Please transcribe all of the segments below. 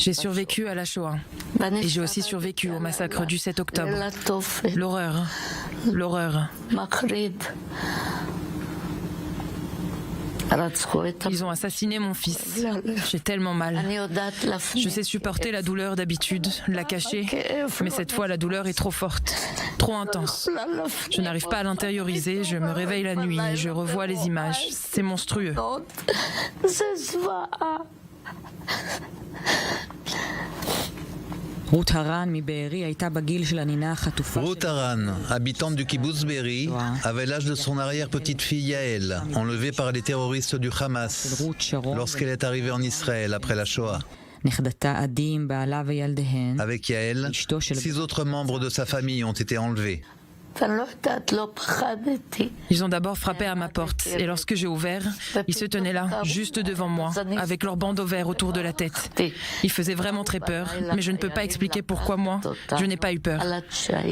J'ai survécu à la Shoah et j'ai aussi survécu au massacre du 7 octobre. L'horreur, l'horreur. Ils ont assassiné mon fils. J'ai tellement mal. Je sais supporter la douleur d'habitude, la cacher, mais cette fois la douleur est trop forte, trop intense. Je n'arrive pas à l'intérioriser, je me réveille la nuit et je revois les images. C'est monstrueux. Ruth Haran, habitante du kibbutz Be'eri, avait l'âge de son arrière-petite-fille Yael, enlevée par les terroristes du Hamas lorsqu'elle est arrivée en Israël après la Shoah. Avec Yael, 6 autres membres de sa famille ont été enlevés. Ils ont d'abord frappé à ma porte et lorsque j'ai ouvert, ils se tenaient là, juste devant moi, avec leur bandeau vert autour de la tête. Ils faisaient vraiment très peur, mais je ne peux pas expliquer pourquoi moi, je n'ai pas eu peur.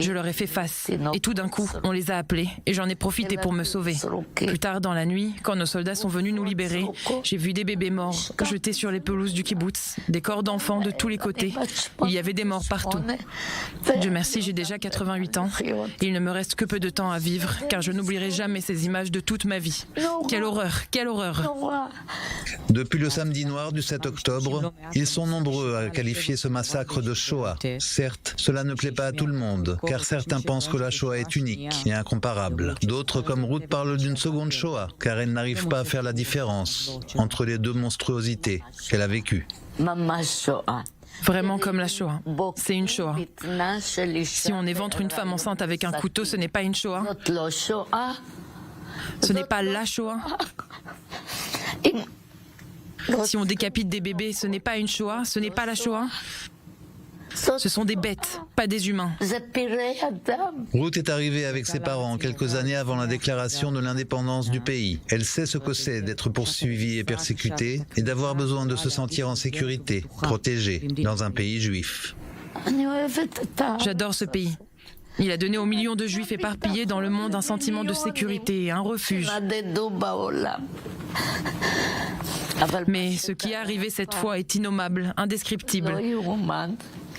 Je leur ai fait face et tout d'un coup, on les a appelés et j'en ai profité pour me sauver. Plus tard dans la nuit, quand nos soldats sont venus nous libérer, j'ai vu des bébés morts jetés sur les pelouses du kibbutz, des corps d'enfants de tous les côtés. Il y avait des morts partout. Dieu merci, j'ai déjà 88 ans et il ne me reste que peu de temps à vivre, car je n'oublierai jamais ces images de toute ma vie. Quelle horreur, quelle horreur. Depuis le samedi noir du 7 octobre, ils sont nombreux à qualifier ce massacre de Shoah. Certes, cela ne plaît pas à tout le monde, car certains pensent que la Shoah est unique et incomparable. D'autres, comme Ruth, parlent d'une seconde Shoah, car elle n'arrive pas à faire la différence entre les deux monstruosités qu'elle a vécues. Vraiment comme la Shoah. C'est une Shoah. Si on éventre une femme enceinte avec un couteau, ce n'est pas une Shoah. Ce n'est pas la Shoah. Si on décapite des bébés, ce n'est pas une Shoah, ce n'est pas la Shoah. Ce sont des bêtes, pas des humains. Ruth est arrivée avec ses parents quelques années avant la déclaration de l'indépendance du pays. Elle sait ce que c'est d'être poursuivie et persécutée et d'avoir besoin de se sentir en sécurité, protégée, dans un pays juif. J'adore ce pays. Il a donné aux millions de juifs éparpillés dans le monde un sentiment de sécurité et un refuge. Mais ce qui est arrivé cette fois est innommable, indescriptible.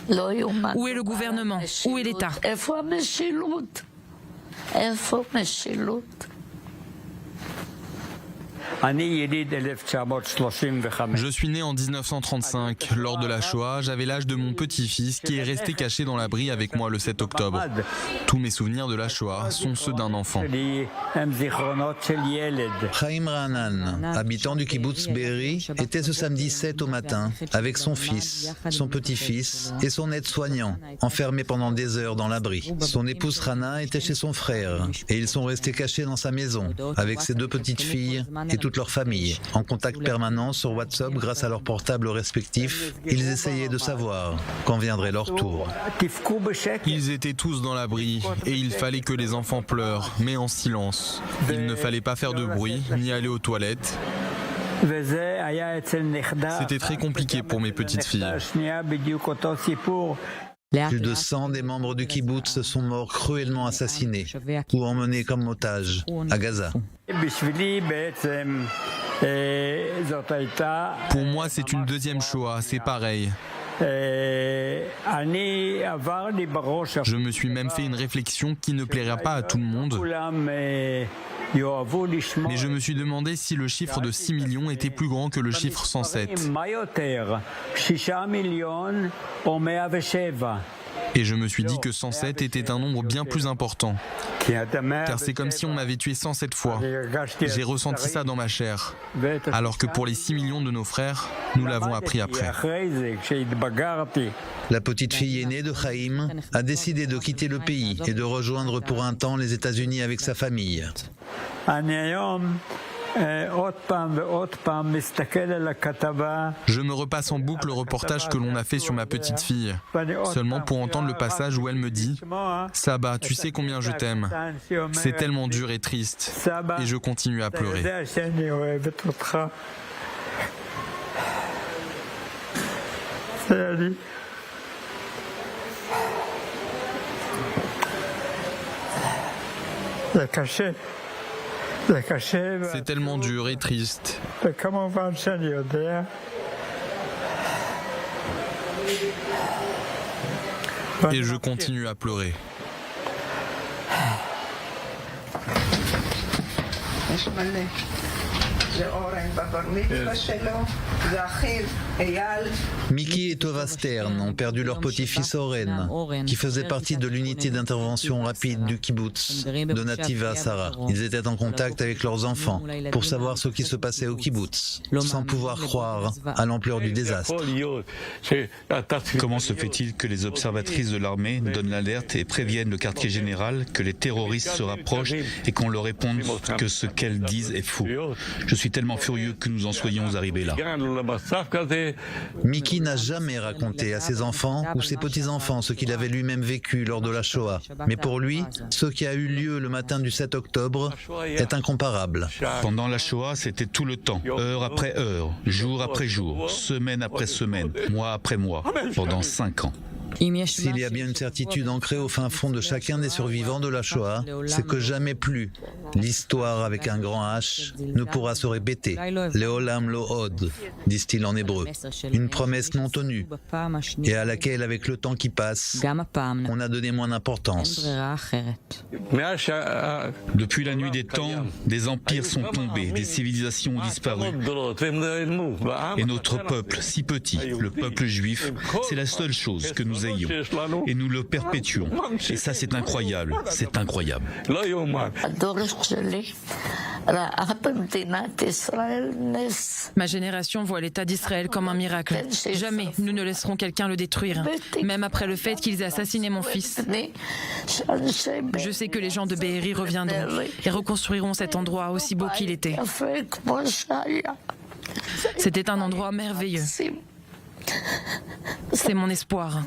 Où est le gouvernement? Où est l'État? Je suis né en 1935. Lors de la Shoah, j'avais l'âge de mon petit-fils qui est resté caché dans l'abri avec moi le 7 octobre. Tous mes souvenirs de la Shoah sont ceux d'un enfant. Chaim Ra'anan, habitant du kibbutz Be'eri, était ce samedi 7 au matin avec son fils, son petit-fils et son aide-soignant, enfermés pendant des heures dans l'abri. Son épouse Hana était chez son frère et ils sont restés cachés dans sa maison avec ses 2 petites filles et toute leur famille, en contact permanent sur WhatsApp grâce à leurs portables respectifs. Ils essayaient de savoir quand viendrait leur tour. Ils étaient tous dans l'abri et il fallait que les enfants pleurent, mais en silence. Il ne fallait pas faire de bruit, ni aller aux toilettes. C'était très compliqué pour mes petites filles. Plus de 100 des membres du kibbutz sont morts cruellement assassinés ou emmenés comme otages à Gaza. Pour moi, c'est une deuxième Shoah, c'est pareil. Je me suis même fait une réflexion qui ne plaira pas à tout le monde. Mais je me suis demandé si le chiffre de 6 millions était plus grand que le chiffre 107. Et je me suis dit que 107 était un nombre bien plus important. Car c'est comme si on m'avait tué 107 fois. J'ai ressenti ça dans ma chair. Alors que pour les 6 millions de nos frères, nous l'avons appris après. La petite fille aînée de Chaim a décidé de quitter le pays et de rejoindre pour un temps les États-Unis avec sa famille. Je me repasse en boucle le reportage que l'on a fait sur ma petite fille, seulement pour entendre le passage où elle me dit « Saba, tu sais combien je t'aime. C'est tellement dur et triste. » Et je continue à pleurer. C'est tellement dur et triste. Et je continue à pleurer. Miki et Tova Stern ont perdu leur petit-fils Oren, qui faisait partie de l'unité d'intervention rapide du kibbutz de Nativa Sarah. Ils étaient en contact avec leurs enfants pour savoir ce qui se passait au kibbutz, sans pouvoir croire à l'ampleur du désastre. Comment se fait-il que les observatrices de l'armée donnent l'alerte et préviennent le quartier général que les terroristes se rapprochent et qu'on leur réponde que ce qu'elles disent est faux? Je suis tellement furieux que nous en soyons arrivés là. Miki n'a jamais raconté à ses enfants ou ses petits-enfants ce qu'il avait lui-même vécu lors de la Shoah. Mais pour lui, ce qui a eu lieu le matin du 7 octobre est incomparable. Pendant la Shoah, c'était tout le temps, heure après heure, jour après jour, semaine après semaine, mois après mois, pendant 5 ans. S'il y a bien une certitude ancrée au fin fond de chacun des survivants de la Shoah, c'est que jamais plus l'histoire avec un grand H ne pourra se répéter. Leolam lo od, disent-ils en hébreu. Une promesse non tenue et à laquelle, avec le temps qui passe, on a donné moins d'importance. Depuis la nuit des temps, des empires sont tombés, des civilisations ont disparu. Et notre peuple, si petit, le peuple juif, c'est la seule chose que nous ayons. Et nous le perpétuons. Et ça, c'est incroyable. C'est incroyable. Ma génération voit l'État d'Israël comme un miracle. Jamais nous ne laisserons quelqu'un le détruire, même après le fait qu'ils aient assassiné mon fils. Je sais que les gens de Be'eri reviendront et reconstruiront cet endroit aussi beau qu'il était. C'était un endroit merveilleux. C'est mon espoir.